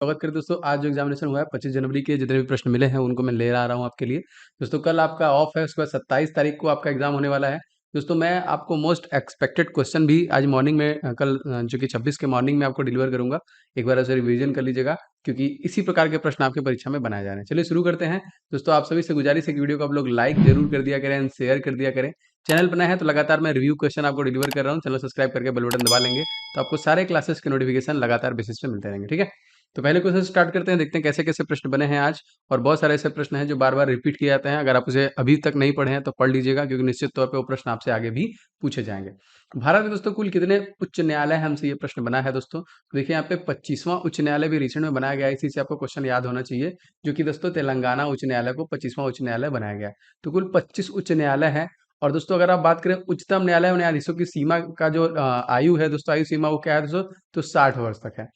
स्वागत करें दोस्तों। आज जो एग्जामिनेशन हुआ है 25 जनवरी के जितने भी प्रश्न मिले हैं उनको मैं ले आ रहा हूं आपके लिए। दोस्तों कल आपका ऑफ है, उसके बाद 27 तारीख को आपका एग्जाम होने वाला है। दोस्तों मैं आपको मोस्ट एक्सपेक्टेड क्वेश्चन भी आज मॉर्निंग में कल जो कि 26 के मॉर्निंग में आपको डिलीवर करूंगा। एक बार ऐसे रिवीजन कर लीजिएगा क्योंकि इसी प्रकार के प्रश्न आपके परीक्षा में बनाए जा रहे हैं। चलिए शुरू करते हैं। दोस्तों आप सभी से गुजारिश है कि वीडियो को आप लोग लाइक जरूर कर दिया करें एंड शेयर कर दिया करें। चैनल बनाए हैं तो लगातार मैं रिव्यू क्वेश्चन आपको डिलीवर कर रहा हूँ। चैनल सब्सक्राइब करके बेल बटन दबा लेंगे तो आपको सारे क्लासेस के नोटिफिकेशन लगातार बेसिस पे मिलते रहेंगे। ठीक है, तो पहले क्वेश्चन स्टार्ट करते हैं, देखते हैं कैसे कैसे प्रश्न बने हैं आज। और बहुत सारे ऐसे प्रश्न हैं जो बार बार रिपीट किए जाते हैं। अगर आप उसे अभी तक नहीं पढ़े हैं तो पढ़ लीजिएगा क्योंकि निश्चित तौर पे वो प्रश्न आपसे आगे भी पूछे जाएंगे। भारत में दोस्तों कुल कितने उच्च न्यायालय है, हमसे ये प्रश्न बना है दोस्तों। तो देखिए यहाँ पे 25वां उच्च न्यायालय भी रिसेंट में बनाया गया है, इसी से आपको क्वेश्चन याद होना चाहिए। जो कि दोस्तों तेलंगाना उच्च न्यायालय को 25वां उच्च न्यायालय बनाया गया है। तो कुल 25 उच्च न्यायालय है। और दोस्तों अगर आप बात करें उच्चतम न्यायालय न्यायाधीशों की सीमा का जो आयु है दोस्तों, आयु सीमा वो क्या है दोस्तों, तो 60 वर्ष तक है।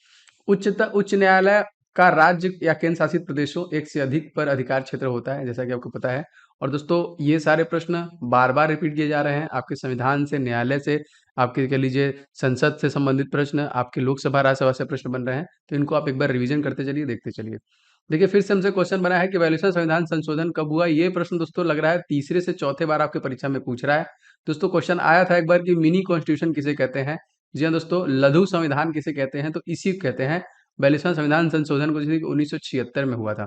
उच्च न्यायालय का राज्य या केंद्र शासित प्रदेशों एक से अधिक पर अधिकार क्षेत्र होता है, जैसा कि आपको पता है। और दोस्तों ये सारे प्रश्न बार बार रिपीट किए जा रहे हैं, आपके संविधान से, न्यायालय से, आपके कह लीजिए संसद से संबंधित प्रश्न, आपके लोकसभा राज्यसभा से प्रश्न बन रहे हैं। तो इनको आप एक बार रिवीजन करते चलिए, देखते चलिए। देखिए फिर से हमसे क्वेश्चन बना है कि वैल्यूएशन संविधान संशोधन कब हुआ। ये प्रश्न दोस्तों लग रहा है तीसरे से चौथे बार आपके परीक्षा में पूछ रहा है। दोस्तों क्वेश्चन आया था एक बार कि मिनी कॉन्स्टिट्यूशन किसे कहते हैं। जी हाँ दोस्तों, लघु संविधान किसे कहते हैं, तो इसी को कहते हैं। 42वां संविधान संशोधन को 1976 में हुआ था।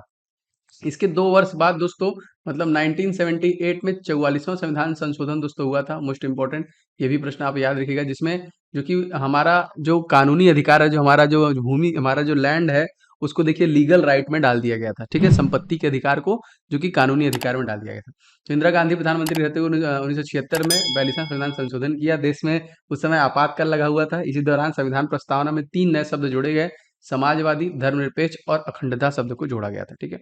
इसके 2 वर्ष बाद दोस्तों मतलब 1978 में 44वां संविधान संशोधन दोस्तों हुआ था। मोस्ट इंपॉर्टेंट ये भी प्रश्न आप याद रखिएगा, जिसमें जो कि हमारा जो कानूनी अधिकार है, जो हमारा जो भूमि, हमारा जो लैंड है, उसको देखिए लीगल राइट में डाल दिया गया था। ठीक है, संपत्ति के अधिकार को जो कि कानूनी अधिकार में डाल दिया गया था। तो इंदिरा गांधी प्रधानमंत्री रहते हुए 1976 में 42वां संविधान संशोधन किया। देश में उस समय आपातकाल लगा हुआ था। इसी दौरान संविधान प्रस्तावना में 3 नए शब्द जोड़े गए, समाजवादी, धर्मनिरपेक्ष और अखंडता शब्द को जोड़ा गया था। ठीक है,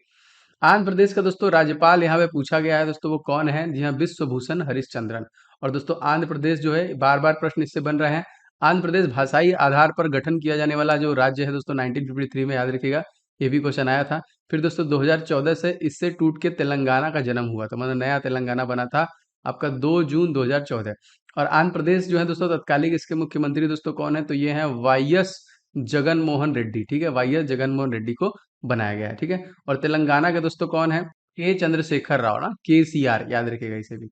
आंध्र प्रदेश का दोस्तों राज्यपाल यहाँ पे पूछा गया है दोस्तों, वो कौन है। जी हाँ, विश्वभूषण हरिश्चंद्रन। और दोस्तों आंध्र प्रदेश जो है, बार बार प्रश्न इससे बन रहे हैं। आंध्र प्रदेश भाषाई आधार पर गठन किया जाने वाला जो राज्य है दोस्तों, 1953 में, याद रखिएगा ये भी क्वेश्चन आया था। फिर दोस्तों 2014 से इससे टूट के तेलंगाना का जन्म हुआ था, मतलब नया तेलंगाना बना था आपका 2 जून 2014। और आंध्र प्रदेश जो है दोस्तों तत्कालिक इसके मुख्यमंत्री दोस्तों कौन है, तो ये है वाईएस जगन मोहन रेड्डी। ठीक है, वाईएस जगन मोहन रेड्डी को बनाया गया है। ठीक है, और तेलंगाना के दोस्तों कौन है, के चंद्रशेखर राव ना, केसीआर, याद रखिएगा इसे भी।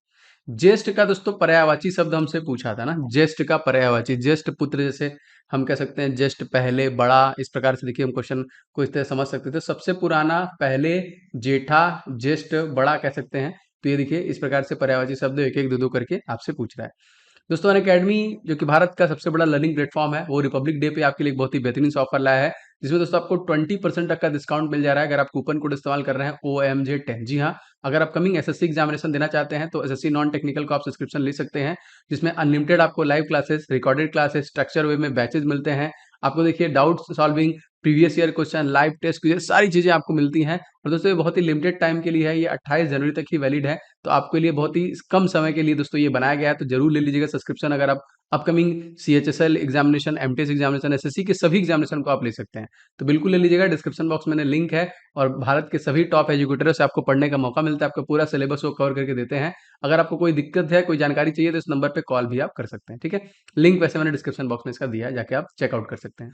ज्येष्ठ का दोस्तों पर्यायवाची शब्द हमसे पूछा था ना, ज्येष्ठ का पर्यायवाची, ज्येष्ठ पुत्र, जैसे हम कह सकते हैं ज्येष्ठ पहले, बड़ा, इस प्रकार से देखिए हम क्वेश्चन को इस तरह समझ सकते थे। सबसे पुराना, पहले, जेठा, ज्येष्ठ, बड़ा कह सकते हैं। तो ये देखिए इस प्रकार से पर्यायवाची शब्द एक एक दो दो करके आपसे पूछ रहा है। दोस्तों अनअकैडमी जो कि भारत का सबसे बड़ा लर्निंग प्लेटफॉर्म है, वो रिपब्लिक डे पे आपके लिए एक बहुत ही बेहतरीन से ऑफर लाया है, जिसमें दोस्तों आपको 20% तक का डिस्काउंट मिल जा रहा है अगर आप कूपन कोड इस्तेमाल कर रहे हैं OMJ10। जी हाँ, अगर आप कमिंग एसएससी एग्जामिनेशन देना चाहते हैं तो एसएससी नॉन टेक्निकल को आप सब्सक्रिप्शन ले सकते हैं, जिसमें अनलिमिटेड आपको live classes, recorded classes, structure way में बैचेज मिलते हैं। आपको देखिए doubt solving, previous year question, live test, quiz, सारी चीजें आपको मिलती हैं। और दोस्तों ये बहुत ही लिमिटेड टाइम के लिए है, ये 28 जनवरी तक ही वैलिड है। तो आपके लिए बहुत ही कम समय के लिए दोस्तों ये बनाया गया है, तो जरूर ले लीजिएगा सब्सक्रिप्शन। अगर आप upcoming CHSL examination, MTS examination, SSC के सभी एग्जामिनेशन को आप ले सकते हैं, तो बिल्कुल ले लीजिएगा। डिस्क्रिप्शन बॉक्स में लिंक है, और भारत के सभी टॉप एजुकेटरों से आपको पढ़ने का मौका मिलता है, आपका पूरा सिलेबस वो कवर करके देते हैं। अगर आपको कोई दिक्कत है, कोई जानकारी चाहिए, तो इस नंबर पे कॉल भी आप कर सकते हैं। ठीक है, लिंक वैसे मैंने डिस्क्रिप्शन बॉक्स में इसका दिया है, जाके आप चेकआउट कर सकते हैं।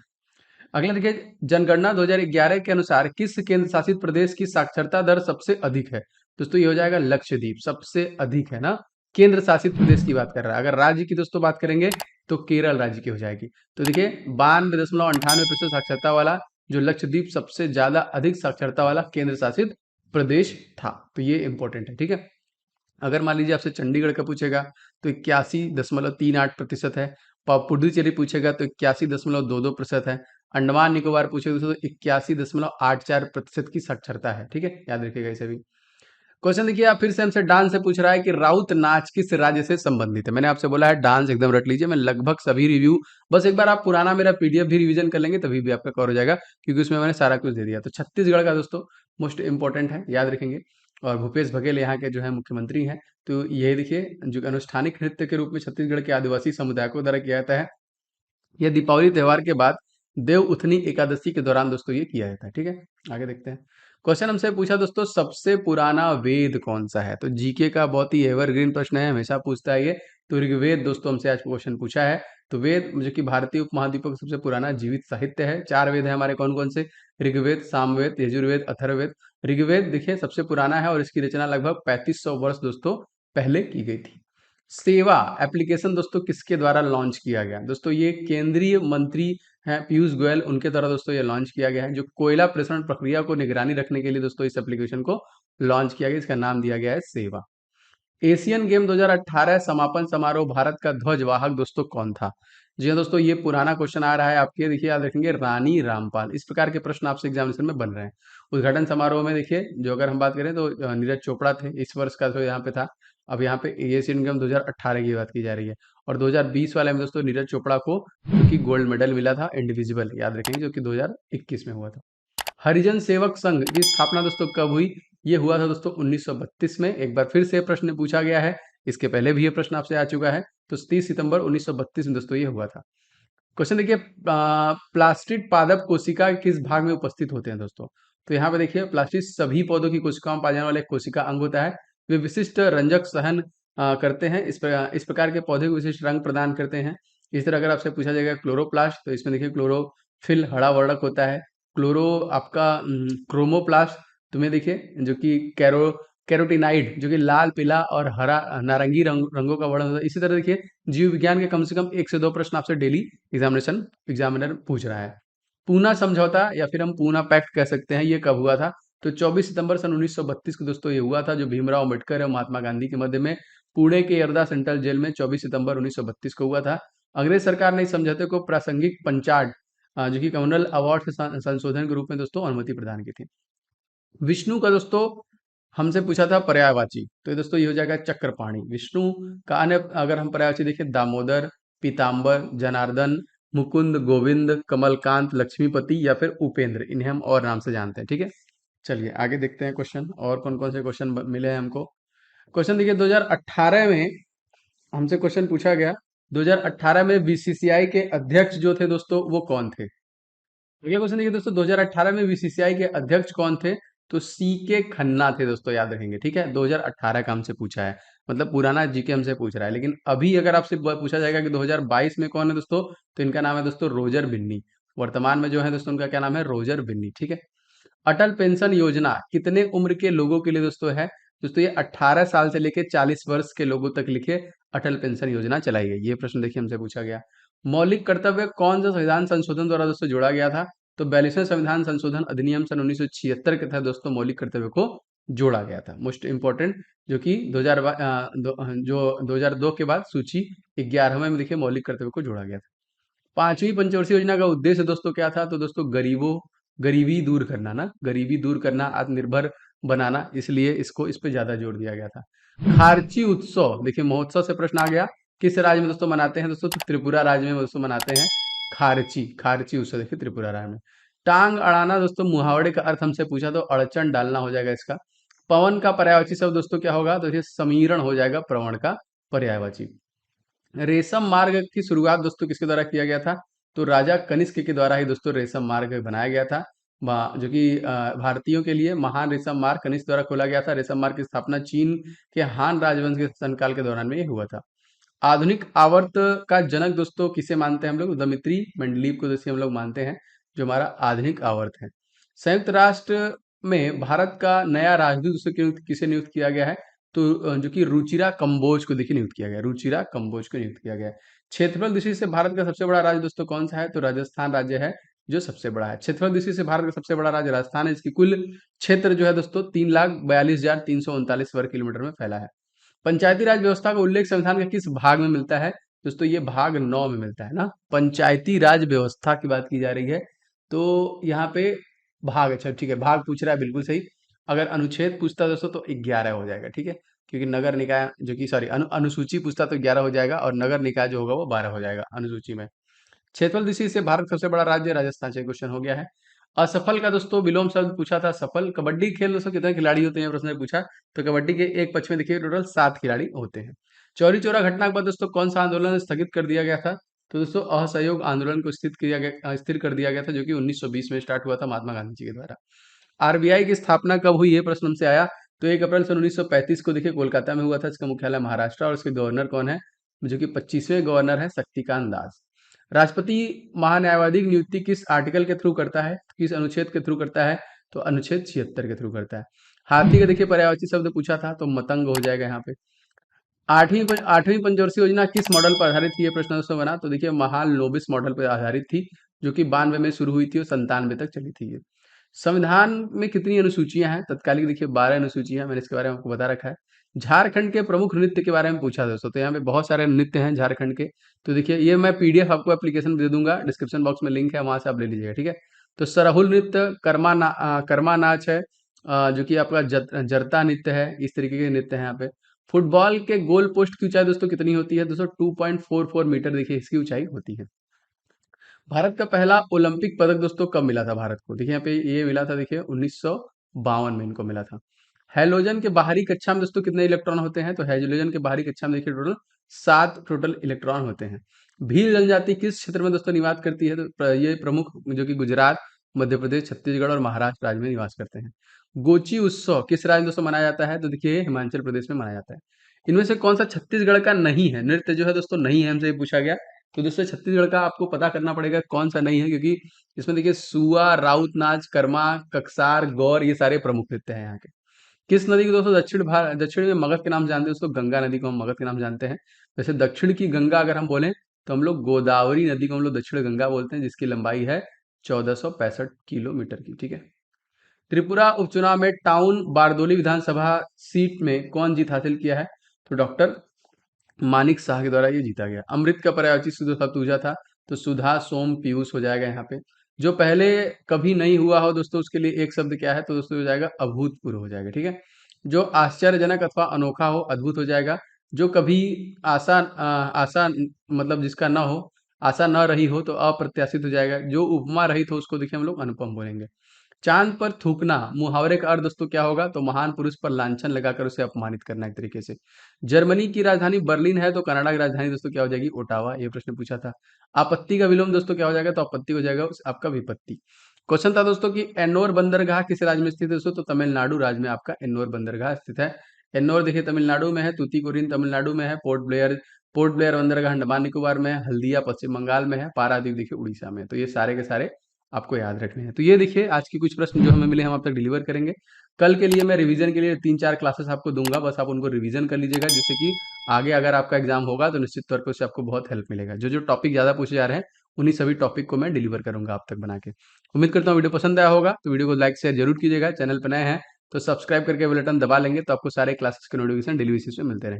अगला देखिए, जनगणना 2011 के अनुसार किस केंद्र शासित प्रदेश की साक्षरता दर सबसे अधिक है। दोस्तों ये हो जाएगा लक्षद्वीप, सबसे अधिक है ना, केंद्र शासित प्रदेश की बात कर रहा है। अगर राज्य की दोस्तों बात करेंगे तो केरल राज्य की हो जाएगी। तो देखिए 92.98% साक्षरता वाला जो लक्षद्वीप, सबसे ज्यादा अधिक साक्षरता वाला केंद्र शासित प्रदेश था। तो ये इंपॉर्टेंट है। ठीक है, अगर मान लीजिए आपसे चंडीगढ़ का पूछेगा तो 81.38% है। पुडुचेरी पूछेगा तो 81.22% है। अंडमान निकोबार पूछेगा तो 81.84% की साक्षरता है। ठीक है, याद रखिएगा इसे भी। क्वेश्चन देखिए, आप फिर से हमसे डांस से पूछ रहा है कि राउत नाच किस राज्य से संबंधित है। मैंने आपसे बोला है डांस एकदम रट लीजिए, मैं लगभग सभी रिव्यू, बस एक बार आप पुराना मेरा PDF भी रिवीजन कर लेंगे तभी भी आपका कवर हो जाएगा, क्योंकि उसमें मैंने सारा कुछ दे दिया। तो छत्तीसगढ़ का दोस्तों मोस्ट इंपॉर्टेंट है, याद रखेंगे। और भूपेश बघेल यहाँ के जो है मुख्यमंत्री हैं। तो ये देखिए जो अनुष्ठानिक नृत्य के रूप में छत्तीसगढ़ के आदिवासी समुदाय को द्वारा किया जाता है। यह दीपावली त्योहार के बाद देव उथनी एकादशी के दौरान दोस्तों ये किया जाता है। ठीक है, आगे देखते हैं। क्वेश्चन हमसे पूछा दोस्तों, सबसे पुराना वेद कौन सा है? तो जीके का बहुत ही एवरग्रीन प्रश्न है, हमेशा पूछता है ये। तो ऋग्वेद दोस्तों हमसे आज क्वेश्चन पूछा है। तो वेद जो कि भारतीय उपमहाद्वीप का सबसे पुराना जीवित साहित्य है। 4 वेद है हमारे, कौन-कौन से? ऋग्वेद, सामवेद, यजुर्वेद, अथर्ववेद। ऋग्वेद देखिए सबसे पुराना है और इसकी रचना लगभग 3500 वर्ष दोस्तों पहले की गई थी। सेवा एप्लीकेशन दोस्तों किसके द्वारा लॉन्च किया गया? दोस्तों ये केंद्रीय मंत्री हैं पीयूष गोयल, उनके द्वारा दोस्तों ये लॉन्च किया गया है। जो कोयला प्रसरण प्रक्रिया को निगरानी रखने के लिए दोस्तों इस एप्लीकेशन को लॉन्च किया गया, इसका नाम दिया गया है सेवा। एशियन गेम 2018 समापन समारोह भारत का ध्वजवाहक दोस्तों कौन था? जी हाँ दोस्तों, ये पुराना क्वेश्चन आ रहा है आपके, देखिए याद रखेंगे, रानी रामपाल। इस प्रकार के प्रश्न आपसे एग्जामिनेशन में बन रहे हैं। उद्घाटन समारोह में देखिए, जो अगर हम बात करें तो नीरज चोपड़ा थे, इस वर्ष का तो यहाँ पे था। अब यहाँ पे एशियन गेम 2018 की बात की जा रही है। और 2020 वाले में दोस्तों नीरज चोपड़ा को जो कि गोल्ड मेडल मिला था इंडिविजुअल, याद रखेंगे, जो कि 2021 में हुआ था। हरिजन सेवक संघ की स्थापना दोस्तों कब हुई? ये हुआ था दोस्तों 1932 में। एक बार फिर से प्रश्न पूछा गया है, इसके पहले भी ये प्रश्न आपसे आ चुका है। तो 30 सितंबर 1932 में दोस्तों ये हुआ था। क्वेश्चन देखिए, प्लास्टिड पादप कोशिका किस भाग में उपस्थित होते हैं दोस्तों? तो यहाँ पे देखिए, प्लास्टिड सभी पौधों की कोशिकाओं में पाए जाने वाला एक कोशिका अंग होता है। वे विशिष्ट रंजक सहन करते हैं, इस प्रकार के पौधे को विशिष्ट रंग प्रदान करते हैं। इस तरह अगर आपसे पूछा जाएगा क्लोरोप्लास्ट, तो इसमें देखिए क्लोरोफिल हरा वर्णक होता है। क्लोरो आपका क्रोमोप्लास्ट, तुम्हें देखिए जो कि कैरोटीनाइड, जो कि लाल, पीला और हरा नारंगी रंगों का वर्णन होता है। इसी तरह देखिए, जीव विज्ञान के कम से कम 1 से 2 प्रश्न आपसे डेली एग्जामिनर पूछ रहा है। पूना समझौता या फिर हम पूना पैक्ट कह सकते हैं, ये कब हुआ था? तो 24 सितंबर सन 1932 को दोस्तों ये हुआ था, जो भीमराव अम्बेडकर और महात्मा गांधी के मध्य में पुणे के यर्दा सेंट्रल जेल में 24 सितंबर 1932 को हुआ था। अंग्रेज सरकार ने इस समझौते को प्रासंगिक पंचाड, जो कि कम्युनल अवार्ड से संशोधन के रूप में दोस्तों अनुमति प्रदान की थी। विष्णु का दोस्तों हमसे पूछा था पर्यायवाची, तो ये दोस्तों ये हो जाएगा चक्रपाणी। विष्णु का अन्य अगर हम पर्यायवाची देखें, दामोदर, पीताम्बर, जनार्दन, मुकुंद, गोविंद, कमलकांत, लक्ष्मीपति या फिर उपेंद्र, इन्हें हम और नाम से जानते हैं। ठीक है, चलिए आगे देखते हैं क्वेश्चन, और कौन कौन से क्वेश्चन मिले हैं हमको। क्वेश्चन देखिए, 2018 में हमसे क्वेश्चन पूछा गया, 2018 में बीसीसीआई के अध्यक्ष जो थे दोस्तों वो कौन थे? ये क्वेश्चन देखिए दोस्तों, 2018 में बीसीसीआई के अध्यक्ष कौन थे? तो सी के खन्ना थे दोस्तों, याद रखेंगे। ठीक है, 2018 का हमसे पूछा है, मतलब पुराना जीके हमसे पूछ रहा है। लेकिन अभी अगर आपसे पूछा जाएगा कि 2022 में कौन है दोस्तों, तो इनका नाम है दोस्तों रोजर बिन्नी। वर्तमान में जो है दोस्तों, उनका क्या नाम है? रोजर बिन्नी। ठीक है, अटल पेंशन योजना कितने उम्र के लोगों के लिए दोस्तों है? दोस्तों ये 18 साल से लेके 40 वर्ष के लोगों तक लिखे अटल पेंशन योजना चलाई गई। ये प्रश्न देखिए हमसे पूछा गया। मौलिक कर्तव्य कौन सा संविधान संशोधन द्वारा दोस्तों जोड़ा गया था? तो 42वें संविधान संशोधन अधिनियम सन 1976 के तहत दोस्तों मौलिक कर्तव्य को जोड़ा गया था। मोस्ट इंपॉर्टेंट, जो कि 2002 के बाद सूची 11वें में देखिए मौलिक कर्तव्य को जोड़ा गया था। 5वीं पंचवर्षीय योजना का उद्देश्य दोस्तों क्या था? तो दोस्तों गरीबी दूर करना ना, गरीबी दूर करना, आत्मनिर्भर बनाना, इसलिए इसको इस पे ज्यादा जोर दिया गया था। खारची उत्सव देखिए, महोत्सव से प्रश्न आ गया, किस राज्य में दोस्तों मनाते हैं? दोस्तों तो त्रिपुरा राज्य में दोस्तों मनाते हैं खारची खारची उत्सव, देखिए त्रिपुरा राज्य में। टांग अड़ाना दोस्तों मुहावरे का अर्थ हमसे पूछा, तो अड़चन डालना हो जाएगा इसका। पवन का पर्यायवाची शब्द दोस्तों क्या होगा? तो देखिए समीरण हो जाएगा प्रवण का पर्यायवाची। रेशम मार्ग की शुरुआत दोस्तों किसके द्वारा किया गया था? तो राजा कनिष्क के द्वारा ही दोस्तों रेशम मार्ग बनाया गया था, जो कि भारतीयों के लिए महान रेशम मार्ग कनिष्क द्वारा खोला गया था। रेशम मार्ग की स्थापना चीन के हान राजवंश के शासनकाल के दौरान में ये हुआ था। आधुनिक आवर्त का जनक दोस्तों किसे मानते हैं हम लोग? दमित्री मेंडलीव को दोस्तों हम लोग मानते हैं, जो हमारा आधुनिक आवर्त है। संयुक्त राष्ट्र में भारत का नया राजदूत दोस्तों किसे नियुक्त किया गया है? तो जो कि रुचिरा कंबोज को देखिए नियुक्त किया गया, रुचिरा कंबोज को नियुक्त किया गया है। क्षेत्रफल दृष्टि से भारत का सबसे बड़ा राज्य दोस्तों कौन सा है? तो राजस्थान राज्य है जो सबसे बड़ा है। क्षेत्रफल दृष्टि से भारत का सबसे बड़ा राज्य राजस्थान है, इसकी कुल क्षेत्र जो है दोस्तों 3,42,339 वर्ग किलोमीटर में फैला है। पंचायती राज व्यवस्था का उल्लेख संविधान के किस भाग में मिलता है? दोस्तों ये भाग 9 में मिलता है ना। पंचायती राज व्यवस्था की बात की जा रही है, तो यहाँ पे भाग, अच्छा ठीक है, भाग पूछ रहा है, बिल्कुल सही। अगर अनुच्छेद पूछता दोस्तों तो 11 हो जाएगा। ठीक है, क्योंकि नगर निकाय जो कि सॉरी अनुसूची पूछता तो 11 हो जाएगा, और नगर निकाय जो होगा वो 12 हो जाएगा अनुसूची में। क्षेत्रफल दृष्टि से भारत का सबसे बड़ा राज्य राजस्थान से क्वेश्चन हो गया है। असफल का दोस्तों विलोम शब्द पूछा था, सफल। कबड्डी खेल दोस्तों कितने खिलाड़ी होते हैं प्रश्न में पूछा, तो कबड्डी के एक पक्ष में देखिए टोटल 7 खिलाड़ी होते हैं। चौरी चौरा घटना के बाद दोस्तों कौन सा आंदोलन स्थगित कर दिया गया था? तो दोस्तों असहयोग आंदोलन को स्थिर कर दिया गया था, जो कि 1920 में स्टार्ट हुआ था महात्मा गांधी जी के द्वारा। आरबीआई की स्थापना कब हुई, ये प्रश्न हमसे आया। तो 1 अप्रैल सन 1935 को देखिए कोलकाता में हुआ था। इसका मुख्यालय महाराष्ट्र और इसके गवर्नर कौन है, जो कि 25वें गवर्नर है शक्तिकांत दास। राष्ट्रपति महान्यायवादी की नियुक्ति किस आर्टिकल के थ्रू करता है, किस अनुच्छेद के थ्रू करता है, तो अनुच्छेद 76 के थ्रू करता है। हाथी का देखिए पर्यायवाची शब्द पूछा था, तो मतंग हो जाएगा यहाँ पे। आठवीं पंचवर्षीय योजना किस मॉडल पर आधारित थी, ये प्रश्न दोस्तों बना। तो देखिए महालनोबिस मॉडल पर आधारित थी, जो कि 92 में शुरू हुई थी और 97 तक चली थी ये। संविधान में कितनी अनुसूचियां हैं, तत्कालिक देखिए 12 अनुसूचियां, मैंने इसके बारे में आपको बता रखा है। झारखंड के प्रमुख नृत्य के बारे में पूछा दोस्तों, तो यहाँ पे बहुत सारे नृत्य हैं झारखंड के। तो देखिए ये मैं पीडीएफ आपको एप्लीकेशन दे दूंगा, डिस्क्रिप्शन बॉक्स में लिंक है, वहां से आप ले लीजिएगा, ठीक है। तो सरहुल नृत्य, कर्मा नाच है, जो कि आपका जरता नृत्य है, इस तरीके के नृत्य है यहाँ पे। फुटबॉल के गोल पोस्ट की ऊंचाई दोस्तों कितनी होती है, दोस्तों 2.44 मीटर देखिए इसकी ऊंचाई होती है। भारत का पहला ओलंपिक पदक दोस्तों कब मिला था भारत को, देखिए यहाँ पे ये मिला था, देखिए 1952 में इनको मिला था। हैलोजन के बाहरी कक्षा में दोस्तों कितने इलेक्ट्रॉन होते हैं, तो हैलोजन के बाहरी कक्षा में देखिए टोटल 7 टोटल इलेक्ट्रॉन होते हैं। भील जनजाति किस क्षेत्र में दोस्तों निवास करती है, तो ये प्रमुख जो कि गुजरात, मध्य प्रदेश, छत्तीसगढ़ और महाराष्ट्र राज्य में निवास करते हैं। गोची उत्सव किस राज्य में दोस्तों मनाया जाता है, तो देखिए हिमाचल प्रदेश में मनाया जाता है। इनमें से कौन सा छत्तीसगढ़ का नहीं है, नृत्य जो है दोस्तों नहीं है, हमसे ये पूछा गया। तो दोस्तों छत्तीसगढ़ का आपको पता करना पड़ेगा कौन सा नहीं है, क्योंकि इसमें देखिए सुआ, राउत नाच, कर्मा, ककसार, गौर, ये सारे प्रमुख नृत्य हैं यहाँ के। किस नदी को दोस्तों दक्षिण में मगध के नाम जानते हैं, दोस्तों गंगा नदी को हम मगध के नाम जानते हैं। वैसे दक्षिण की गंगा अगर हम बोलें तो हम लोग गोदावरी नदी को हम लोग दक्षिण गंगा बोलते हैं, जिसकी लंबाई है 1465 किलोमीटर की, ठीक है। त्रिपुरा उपचुनाव में टाउन बारदोली विधानसभा सीट में कौन जीत हासिल किया है, तो डॉक्टर मानिक शाह के द्वारा ये जीता गया। अमृत का पर्यायवाची शब्द शब्द पूछा था, तो सुधा, सोम, पीयूष हो जाएगा यहाँ पे। जो पहले कभी नहीं हुआ हो दोस्तों उसके लिए एक शब्द क्या है, तो दोस्तों हो जाएगा अभूतपूर्व हो जाएगा, ठीक है। जो आश्चर्यजनक अथवा अनोखा हो, अद्भुत हो जाएगा। जो कभी आशा मतलब जिसका ना हो, आशा न रही हो, तो अप्रत्याशित हो जाएगा। जो उपमा रहित हो उसको देखिए हम लोग अनुपम बोलेंगे। चांद पर थूकना मुहावरे का अर्थ दोस्तों क्या होगा, तो महान पुरुष पर लांछन लगाकर उसे अपमानित करना एक तरीके से। जर्मनी की राजधानी बर्लिन है, तो कनाडा की राजधानी दोस्तों क्या हो जाएगी, ओटावा, ये प्रश्न पूछा था। आपत्ति का विलोम दोस्तों क्या हो जाएगा, तो आपत्ति हो जाएगा आपका विपत्ति। क्वेश्चन था दोस्तों कि एन्नोर बंदरगाह किस राज्य में स्थित है दोस्तों, तो तमिलनाडु राज्य में आपका एन्नोर बंदरगाह स्थित है। एन्नोर देखिए तमिलनाडु में है, तूतीकोरिन तमिलनाडु में है, पोर्ट ब्लेयर बंदरगाह अंडमान निकोबार में है, हल्दिया पश्चिम बंगाल में है, पारादीप देखिए उड़ीसा में है। तो ये सारे के सारे आपको याद रखने हैं। तो ये देखिए आज की कुछ प्रश्न जो हमें मिले हम आप तक डिलीवर करेंगे। कल के लिए मैं रिवीजन के लिए 3-4 क्लासेस आपको दूंगा, बस आप उनको रिवीजन कर लीजिएगा, जिससे कि आगे अगर आपका एग्जाम होगा तो निश्चित तौर पर उससे आपको बहुत हेल्प मिलेगा। जो जो टॉपिक ज़्यादा पूछे जा रहे हैं उन्हीं सभी टॉपिक को मैं डिलीवर करूंगा आप तक बना के। उम्मीद करता हूँ वीडियो पसंद आया होगा, तो वीडियो को लाइक शेयर जरूर कीजिएगा। चैनल पर नए हैं तो सब्सक्राइब करके बेल बटन दबा लेंगे, तो आपको सारे क्लासेस के नोटिफिकेशन डेली बेसिस पे मिलते रहेंगे।